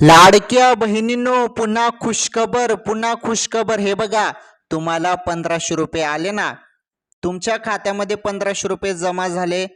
लाडक्या बहिणींनो, पुन्हा खुशखबर. हे बघा, तुम्हाला 1500 रुपये आले ना. तुमच्या खात्यामध्ये 1500 रुपये जमा झाले,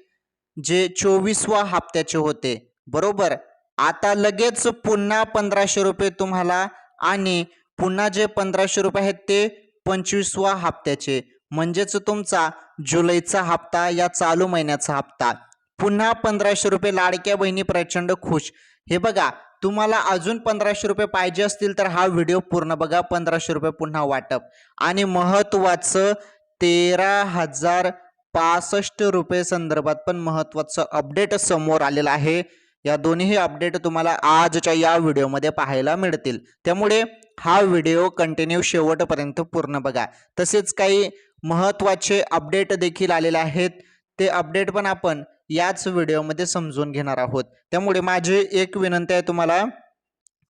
जे 24व्या हप्त्याचे होते, बरोबर. आता लगेच पुन्हा 1500 रुपये तुम्हाला, आणि पुन्हा जे 1500 रुपये आहेत ते 25व्या हप्त्याचे, म्हणजेच तुमचा जुलैचा हप्ता या चालू महिन्याचा हप्ता. पुन्हा 1500 रुपये. लाडक्या बहिणी प्रचंड खुश. हे बघा, तुम्हाला अजून 1500 रुपये पाहिजे असतील तर हा व्हिडिओ पूर्ण बघा. 1500 रुपये पुन्हा वाटप, आणि महत्वाचं 13,065 रुपये संदर्भात पण महत्वाचं अपडेट समोर आलेलं आहे. या दोन्ही अपडेट तुम्हाला आजच्या या व्हिडिओमध्ये पाहायला मिळतील, त्यामुळे हा व्हिडिओ कंटिन्यू शेवटपर्यंत पूर्ण बघा. तसेच काही महत्वाचे अपडेट देखील आलेले आहेत, ते अपडेट पण आपण याच व्हिडिओमध्ये समजून घेणार आहोत. त्यामुळे माझी एक विनंती आहे तुम्हाला,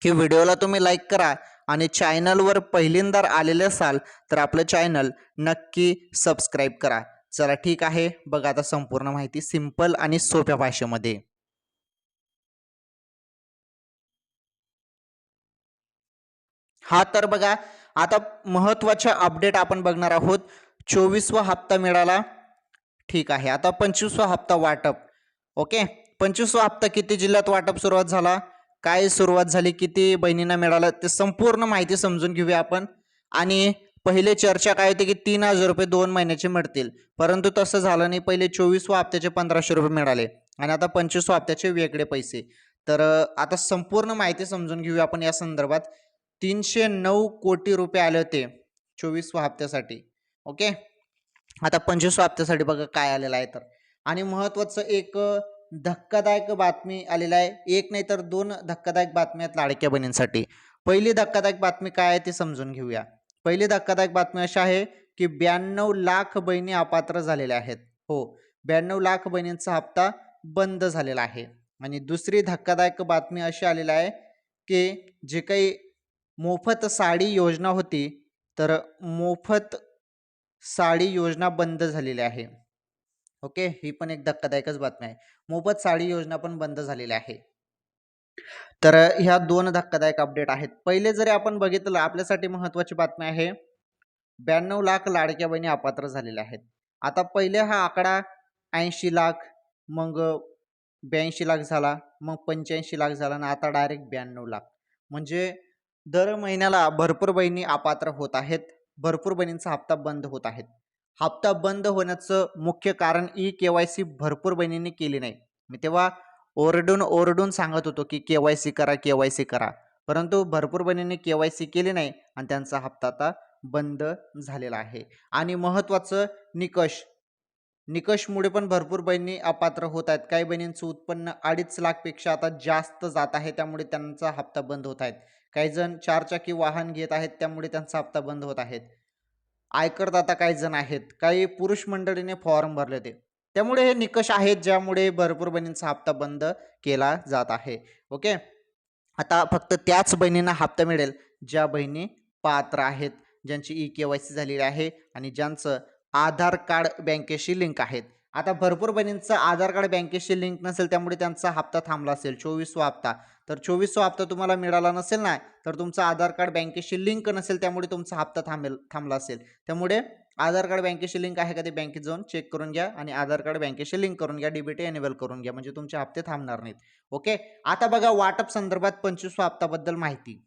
की व्हिडिओला तुम्ही लाईक करा, आणि चॅनलवर पहिल्यांदा आलेले असाल तर आपलं चॅनल नक्की सबस्क्राईब करा. चला ठीक आहे, बघा आता संपूर्ण माहिती सिंपल आणि सोप्या भाषेमध्ये. हा तर बघा, आता महत्वाच्या अपडेट आपण बघणार आहोत. 24वा हप्ता मिळाला, ठीक आहे. आता 25वा हप्ता वाटप. ओके, 25वा हप्ता किती जिल्ह्यात वाटप सुरुवात झाला, काय सुरुवात झाली, किती बहिणींना मिळालं, ते संपूर्ण माहिती समजून घेऊया आपण. आणि पहिले चर्चा काय होती की 3000 रुपये 2 महिन्याचे मिळतील, परंतु तसं झालं नाही. पहिले 24व्या हप्त्याचे 1500 रुपये मिळाले, आणि आता 25व्या हप्त्याचे वेगळे पैसे. तर आता संपूर्ण माहिती समजून घेऊया आपण या संदर्भात. 309 कोटी रुपये आले होते 24व्या हप्त्यासाठी. ओके, आता 25व्या हप्त्यासाठी बघा काय आलेलं आहे तर. आणि महत्वाचं एक धक्कादायक बातमी आलेला आहे. एक नाही तर दोन धक्कादायक बातम्या आहेत लाडक्या बहिणींसाठी. पहिली धक्कादायक बातमी काय आहे ते समजून घेऊया. पहिली धक्कादायक बातमी अशी आहे की 92 लाख बहिणी अपात्र झालेल्या आहेत. हो, 92 लाख बहिणींचा हप्ता बंद झालेला आहे. आणि दुसरी धक्कादायक बातमी अशी आलेली आहे की जे काही मोफत साडी योजना होती, तर मोफत साडी योजना बंद झालेली आहे. ओके, ही पण एक धक्कादायकच बातमी आहे. मोफत साडी योजना पण बंद झालेली आहे. तर ह्या दोन धक्कादायक अपडेट आहेत. पहिले जरी आपण बघितलं, आपल्यासाठी महत्वाची बातमी आहे, 92 लाख लाडक्या बहिणी अपात्र झालेल्या आहेत. आता पहिले हा आकडा 80 लाख, मग 82 लाख झाला, मग 85 लाख झाला, आणि आता डायरेक्ट 92 लाख. म्हणजे दर महिन्याला भरपूर बहिणी अपात्र होत आहेत, भरपूर बहिणींचा हप्ता बंद होत आहेत. हप्ता बंद होण्याचं मुख्य कारण KYC भरपूर बहिणींनी केली नाही. मी तेव्हा ओरडून ओरडून सांगत होतो की KYC करा, KYC करा, परंतु भरपूर बहिणींनी KYC केली नाही, आणि त्यांचा हप्ता आता बंद झालेला आहे. आणि महत्वाचं निकषमुळे पण भरपूर बहिणी अपात्र होत आहेत. काही बहिणींचं उत्पन्न 2.5 लाखपेक्षा आता जास्त जात आहे, त्यामुळे त्यांचा हप्ता बंद होत आहेत. काही जण 4 चाकी वाहन घेत आहेत, त्यामुळे त्यांचा हप्ता बंद होत आहेत. आयकरदाता काही जण आहेत, काही पुरुष मंडळीने फॉर्म भरले होते, त्यामुळे हे निकष आहेत ज्यामुळे भरपूर बहिणींचा हप्ता बंद केला जात आहे. ओके, आता फक्त त्याच बहिणींना हप्ता मिळेल ज्या बहिणी पात्र आहेत, ज्यांची KYC झालेली आहे, आणि ज्यांचं आधार कार्ड बँकेशी लिंक आहेत. आता भरपूर बहिणींचं आधार कार्ड बँकेशी लिंक नसेल, त्यामुळे त्यांचा हप्ता थांबला असेल 24वा हप्ता. तर 24वा हप्ता तुम्हाला मिळाला नसेल ना, तर तुमचं आधार कार्ड बँकेशी लिंक नसेल, त्यामुळे तुमचा हप्ता थांबला असेल. त्यामुळे आधार कार्ड बँकेशी लिंक आहे का ते बँकेत जाऊन चेक करून घ्या, आणि आधार कार्ड बँकेशी लिंक करून घ्या, DBT एनेबल करून घ्या, म्हणजे तुमचे हप्ते थांबणार नाहीत. ओके, आता बघा वाटप संदर्भात 25व्या हप्त्याबद्दल माहिती.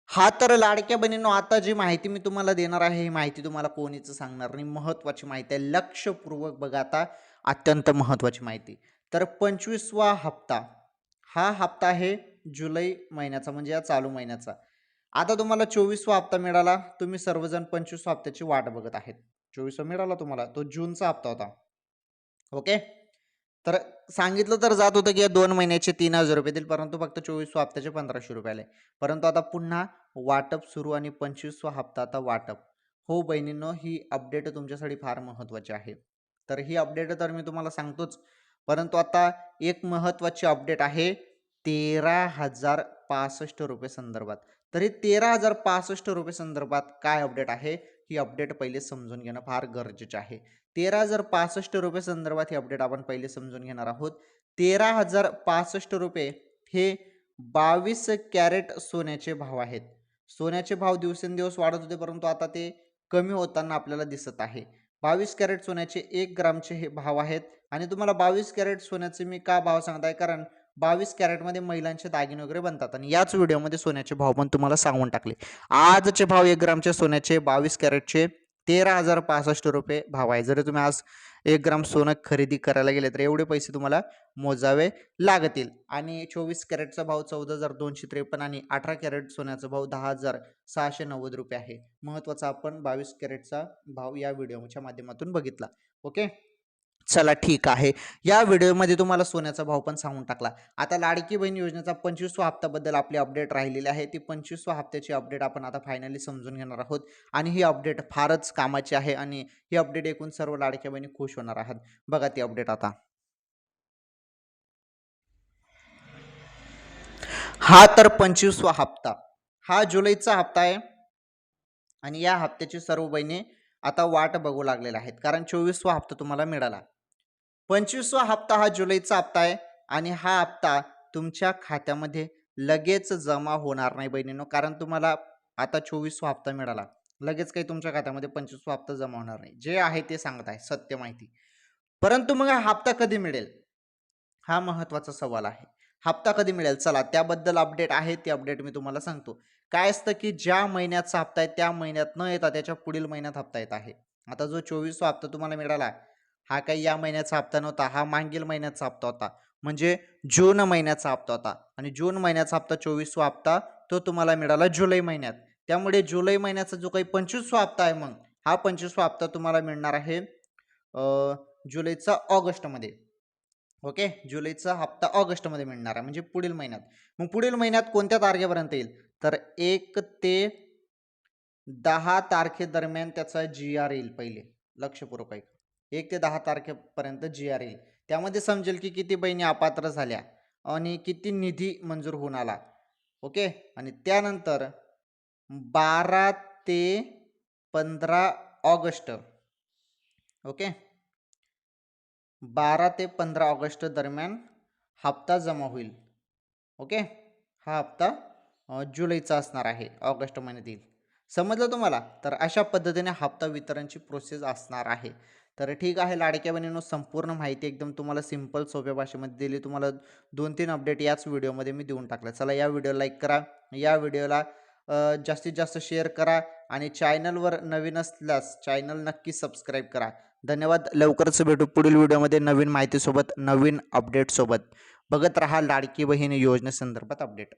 हा तर लाडक्या बहिणींनो, आता जी माहिती मी तुम्हाला देणार आहे, ही माहिती तुम्हाला कोणीच सांगणार नाही. महत्वाची माहिती आहे, लक्षपूर्वक बघा आता. अत्यंत महत्वाची माहिती. तर 25वा हप्ता, हा हप्ता आहे जुलै महिन्याचा, म्हणजे या चालू महिन्याचा. आता तुम्हाला 24वा हप्ता मिळाला, तुम्ही सर्वजण 25व्या हप्त्याची वाट बघत आहेत. 24वा मिळाला तुम्हाला, तो जूनचा हप्ता होता. ओके, तर सांगितलं तर जात होतं की या 2 महिन्याचे 3000 रुपये देईल, परंतु फक्त 24व्या हप्त्याचे 1500 रुपये आले. परंतु आता पुन्हा वाटप सुरू, आणि 25वा हप्ता आता वाटप. हो बहिणींनो, ही अपडेट तुमच्यासाठी फार महत्त्वाची आहे. तर ही अपडेट तर मी तुम्हाला सांगतोच, परंतु आता एक महत्त्वाची अपडेट आहे 13,065 रुपये संदर्भात. तरी 13,065 रुपये संदर्भात काय अपडेट आहे, ही अपडेट पहिले समजून घेणं फार गरजेचे आहे. 13,065 रुपये संदर्भात ही अपडेट आपण पहिले समजून घेणार आहोत. 13,065 हे 22 कॅरेट सोन्याचे भाव आहेत. सोन्याचे भाव दिवसेंदिवस वाढत होते, परंतु आता ते कमी होताना आपल्याला दिसत आहे. 22 कॅरेट सोन्याचे 1 ग्रामचे हे भाव आहेत. आणि तुम्हाला 22 कॅरेट सोन्याचे मी का भाव सांगत आहे, कारण 22 कॅरेटमध्ये महिलांचे दागिने वगैरे बनतात आणि याच व्हिडिओमध्ये सोन्याचे भाव पण तुम्हाला सांगून टाकले. आजचे भाव 1 ग्रामचे सोन्याचे 22 कॅरेटचे 13,065 रुपये भाव आहे. जर तुम्ही आज 1 ग्राम सोनं खरेदी करायला गेले तर एवढे पैसे तुम्हाला मोजावे लागतील. आणि 24 कॅरेटचा भाव 14,253 आणि 18 कॅरेट सोन्याचा भाव 10,690 रुपये आहे. महत्त्वाचा आपण 22 कॅरेटचा भाव या व्हिडिओच्या माध्यमातून बघितला. ओके, चला ठीक आहे. या व्हिडिओमध्ये तुम्हाला सोन्याचा भाव पण सांगून टाकला. आता लाडकी बहीण योजनेचा 25वा हप्त्याबद्दल आपली अपडेट राहिलेली आहे. ती 25वा हप्त्याची अपडेट आपण आता फायनली समजून घेणार आहोत आणि ही अपडेट फारच कामाची आहे आणि ही अपडेट ऐकून सर्व लाडक्या बहिणी खुश होणार आहात. बघा ती अपडेट आता. हा तर 25वा हप्ता, हा जुलैचा हप्ता आहे आणि या हप्त्याची सर्व बहिणी आता वाट बघू लागलेल्या आहेत, कारण 24वा हप्ता तुम्हाला मिळाला. 25वा हप्ता हा जुलैचा हप्ता आहे आणि हा हप्ता तुमच्या खात्यामध्ये लगेच जमा होणार नाही बहिणींनो, कारण तुम्हाला आता 24वा हप्ता मिळाला, लगेच काही तुमच्या खात्यामध्ये 25वा हप्ता जमा होणार नाही. जे आहे ते सांगत आहे, सत्य माहिती. परंतु मग हा हप्ता कधी मिळेल, हा महत्त्वाचा सवाल आहे. हप्ता कधी मिळेल, चला त्याबद्दल अपडेट आहे, ती अपडेट मी तुम्हाला सांगतो. काय असतं की ज्या महिन्याचा हप्ता आहे त्या महिन्यात न येता त्याच्या पुढील महिन्यात हप्ता येत आहे. आता जो 24वा हप्ता तुम्हाला मिळाला, हा काही या महिन्याचा हप्ता नव्हता, हा मागील महिन्याचा हप्ता होता, म्हणजे जून महिन्याचा हप्ता होता आणि जून महिन्याचा हप्ता 24वा हप्ता तो तुम्हाला मिळाला जुलै महिन्यात. त्यामुळे जुलै महिन्याचा जो काही 25वा हप्ता आहे, मग हा 25वा हप्ता तुम्हाला मिळणार आहे जुलैचा ऑगस्टमध्ये. ओके, जुलैचा हप्ता ऑगस्टमध्ये मिळणार आहे, म्हणजे पुढील महिन्यात. मग पुढील महिन्यात कोणत्या तारखेपर्यंत येईल, तर 1 ते 10 तारखेदरम्यान त्याचा GR येईल. पहिले लक्षपूर्वक ऐका, 1 ते 10 तारखेपर्यंत GR येईल. त्यामध्ये समजेल की किती बहिणी अपात्र झाल्या आणि किती निधी मंजूर होऊन आला. ओके, आणि त्यानंतर 12 ते 15 ऑगस्ट, ओके, 12 ते 15 ऑगस्ट दरम्यान हप्ता जमा होईल. ओके, हा हप्ता जुलैचा असणार आहे, ऑगस्ट महिन्यात येईल. समजलं तुम्हाला? तर अशा पद्धतीने हप्ता वितरणची प्रोसेस असणार आहे. तर ठीक आहे लाडक्या बहिणींनो, संपूर्ण माहिती एकदम तुम्हाला सिंपल सोप्या भाषेमध्ये दिली. तुम्हाला 2-3 अपडेट याच व्हिडिओमध्ये मी देऊन टाकल्या. चला या व्हिडिओला लाईक करा, या व्हिडिओला जास्तीत जास्त शेअर करा आणि चॅनलवर नवीन असल्यास चॅनल नक्की सबस्क्राईब करा. धन्यवाद. लवकरच भेटू पुढील व्हिडिओमध्ये नवीन माहितीसोबत, नवीन अपडेटसोबत. बघत रहा लाडकी बहीण योजनेसंदर्भात अपडेट.